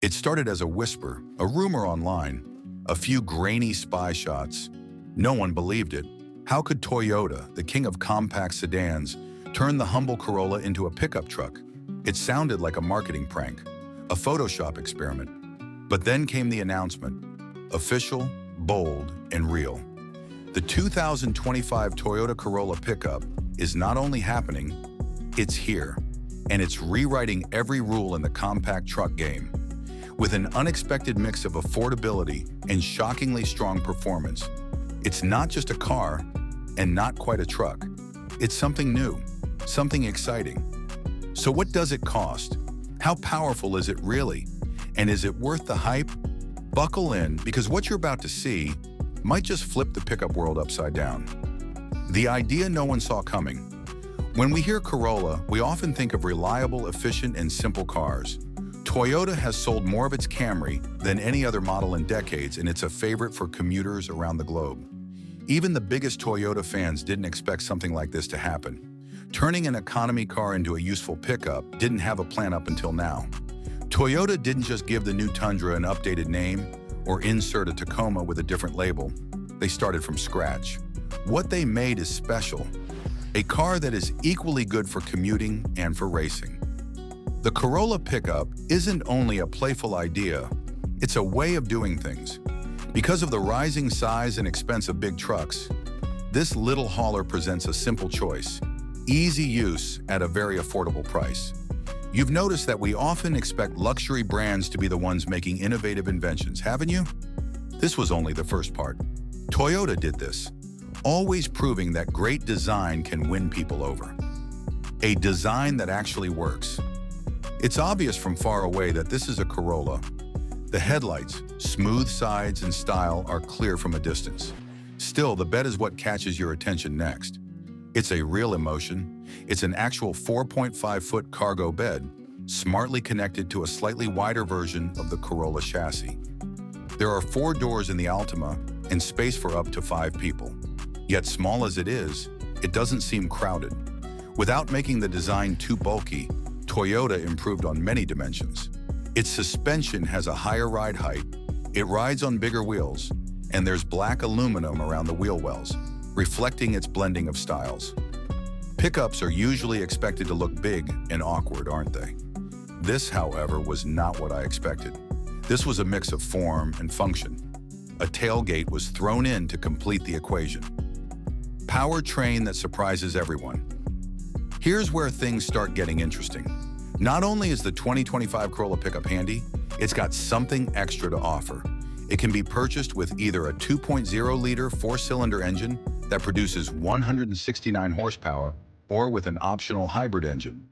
It started as a whisper, a rumor online, a few grainy spy shots. No one believed it. How could Toyota, the king of compact sedans, turn the humble Corolla into a pickup truck? It sounded like a marketing prank, a Photoshop experiment. But then came the announcement, official, bold, and real. The 2025 Toyota Corolla Pickup is not only happening, it's here, and it's rewriting every rule in the compact truck game. With an unexpected mix of affordability and shockingly strong performance, it's not just a car and not quite a truck. It's something new, something exciting. So what does it cost? How powerful is it really? And is it worth the hype? Buckle in, because what you're about to see might just flip the pickup world upside down. The idea no one saw coming. When we hear Corolla, we often think of reliable, efficient, and simple cars. Toyota has sold more of its Camry than any other model in decades, and it's a favorite for commuters around the globe. Even the biggest Toyota fans didn't expect something like this to happen. Turning an economy car into a useful pickup didn't have a plan up until now. Toyota didn't just give the new Tundra an updated name or insert a Tacoma with a different label. They started from scratch. What they made is special, a car that is equally good for commuting and for racing. The Corolla Pickup isn't only a playful idea, it's a way of doing things. Because of the rising size and expense of big trucks, this little hauler presents a simple choice, easy use at a very affordable price. You've noticed that we often expect luxury brands to be the ones making innovative inventions, haven't you? This was only the first part. Toyota did this, always proving that great design can win people over. A design that actually works. It's obvious from far away that this is a Corolla. The headlights, smooth sides, and style are clear from a distance. Still, the bed is what catches your attention next. It's a real emotion. It's an actual 4.5-foot cargo bed, smartly connected to a slightly wider version of the Corolla chassis. There are 4 doors in the Altima and space for up to 5 people. Yet small as it is, it doesn't seem crowded. Without making the design too bulky, Toyota improved on many dimensions. Its suspension has a higher ride height, it rides on bigger wheels, and there's black aluminum around the wheel wells, reflecting its blending of styles. Pickups are usually expected to look big and awkward, aren't they? This, however, was not what I expected. This was a mix of form and function. A tailgate was thrown in to complete the equation. Powertrain that surprises everyone. Here's where things start getting interesting. Not only is the 2025 Corolla Pickup handy, it's got something extra to offer. It can be purchased with either a 2.0-liter 4-cylinder engine that produces 169 horsepower or with an optional hybrid engine,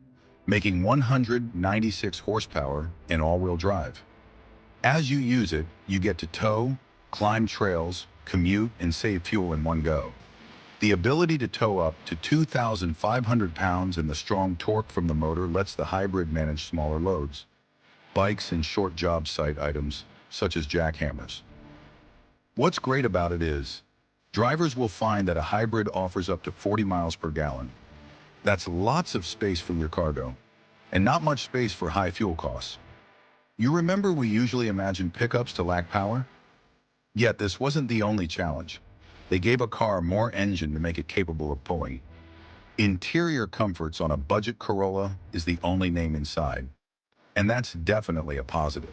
making 196 horsepower in all-wheel drive. As you use it, you get to tow, climb trails, commute, and save fuel in one go. The ability to tow up to 2,500 pounds and the strong torque from the motor lets the hybrid manage smaller loads, bikes and short job site items, such as jackhammers. What's great about it is, drivers will find that a hybrid offers up to 40 miles per gallon. That's lots of space for your cargo, and not much space for high fuel costs. You remember we usually imagine pickups to lack power? Yet this wasn't the only challenge. They gave a car more engine to make it capable of pulling. Interior comforts on a budget Corolla is the only name inside, and that's definitely a positive.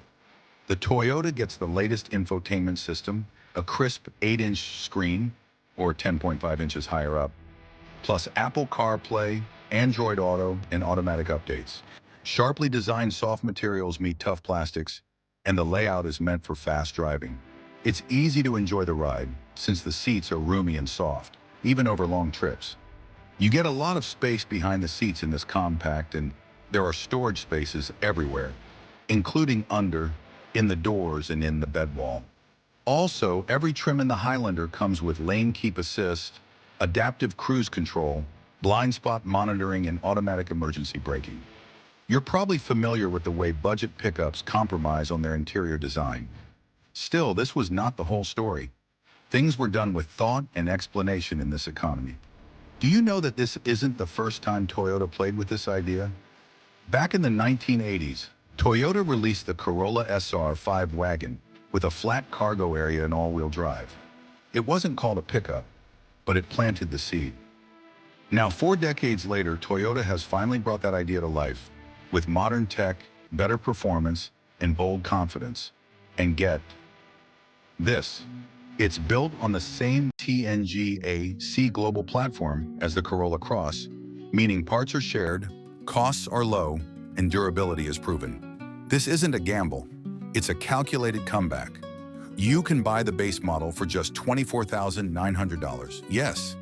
The Toyota gets the latest infotainment system, a crisp 8-inch screen, or 10.5 inches higher up, plus Apple CarPlay, Android Auto, and automatic updates. Sharply designed soft materials meet tough plastics, and the layout is meant for fast driving. It's easy to enjoy the ride, since the seats are roomy and soft, even over long trips. You get a lot of space behind the seats in this compact, and there are storage spaces everywhere, including under, in the doors, and in the bed wall. Also, every trim in the Highlander comes with lane keep assist, adaptive cruise control, blind spot monitoring, and automatic emergency braking. You're probably familiar with the way budget pickups compromise on their interior design. Still, this was not the whole story. Things were done with thought and explanation in this economy. Do you know that this isn't the first time Toyota played with this idea? Back in the 1980s, Toyota released the Corolla SR5 wagon with a flat cargo area and all-wheel drive. It wasn't called a pickup, but it planted the seed. Now, 4 decades later, Toyota has finally brought that idea to life with modern tech, better performance, and bold confidence. And get this, it's built on the same TNGA-C global platform as the Corolla Cross, meaning parts are shared, costs are low, and durability is proven. This isn't a gamble, it's a calculated comeback. You can buy the base model for just $24,900. Yes,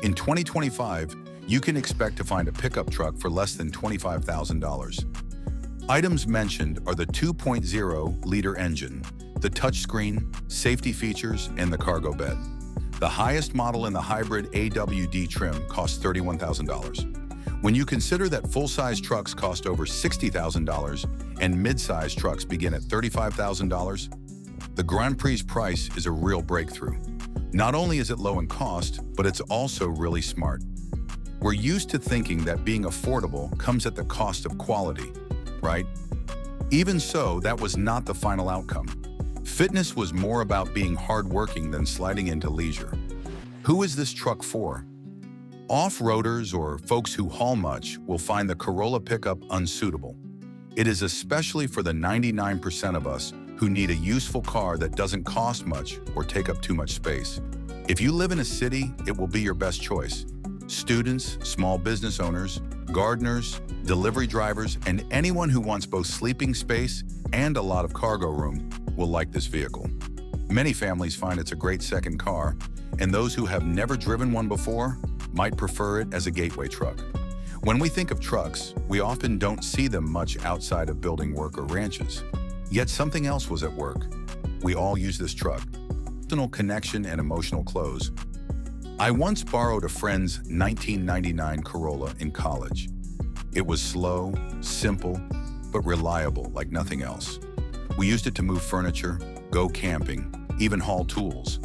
in 2025, you can expect to find a pickup truck for less than $25,000. Items mentioned are the 2.0-liter engine, the touchscreen, safety features, and the cargo bed. The highest model in the hybrid AWD trim costs $31,000. When you consider that full-size trucks cost over $60,000 and mid-size trucks begin at $35,000, the Grand Prix price is a real breakthrough. Not only is it low in cost, but it's also really smart. We're used to thinking that being affordable comes at the cost of quality, right? Even so, that was not the final outcome. Fitness was more about being hardworking than sliding into leisure. Who is this truck for? Off-roaders or folks who haul much will find the Corolla Pickup unsuitable. It is especially for the 99% of us who need a useful car that doesn't cost much or take up too much space. If you live in a city, it will be your best choice. Students, small business owners, gardeners, delivery drivers, and anyone who wants both sleeping space and a lot of cargo room will like this vehicle. Many families find it's a great second car, and those who have never driven one before might prefer it as a gateway truck. When we think of trucks, we often don't see them much outside of building work or ranches. Yet something else was at work. We all use this truck. Personal connection and emotional close. I once borrowed a friend's 1999 Corolla in college. It was slow, simple, but reliable like nothing else. We used it to move furniture, go camping, even haul tools.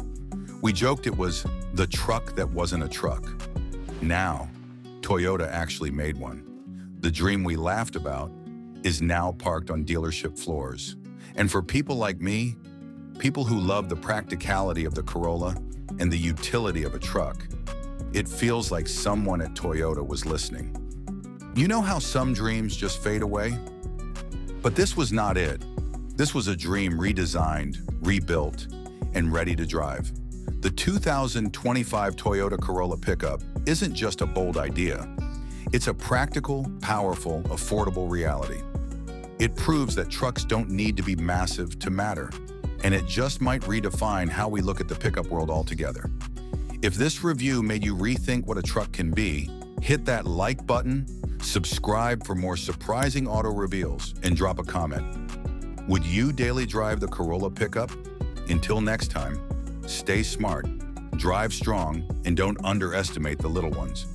We joked it was the truck that wasn't a truck. Now, Toyota actually made one. The dream we laughed about is now parked on dealership floors. And for people like me, people who love the practicality of the Corolla and the utility of a truck, it feels like someone at Toyota was listening. You know how some dreams just fade away? But this was not it. This was a dream redesigned, rebuilt, and ready to drive. The 2025 Toyota Corolla Pickup isn't just a bold idea. It's a practical, powerful, affordable reality. It proves that trucks don't need to be massive to matter, and it just might redefine how we look at the pickup world altogether. If this review made you rethink what a truck can be, hit that like button, subscribe for more surprising auto reveals, and drop a comment. Would you daily drive the Corolla Pickup? Until next time, stay smart, drive strong, and don't underestimate the little ones.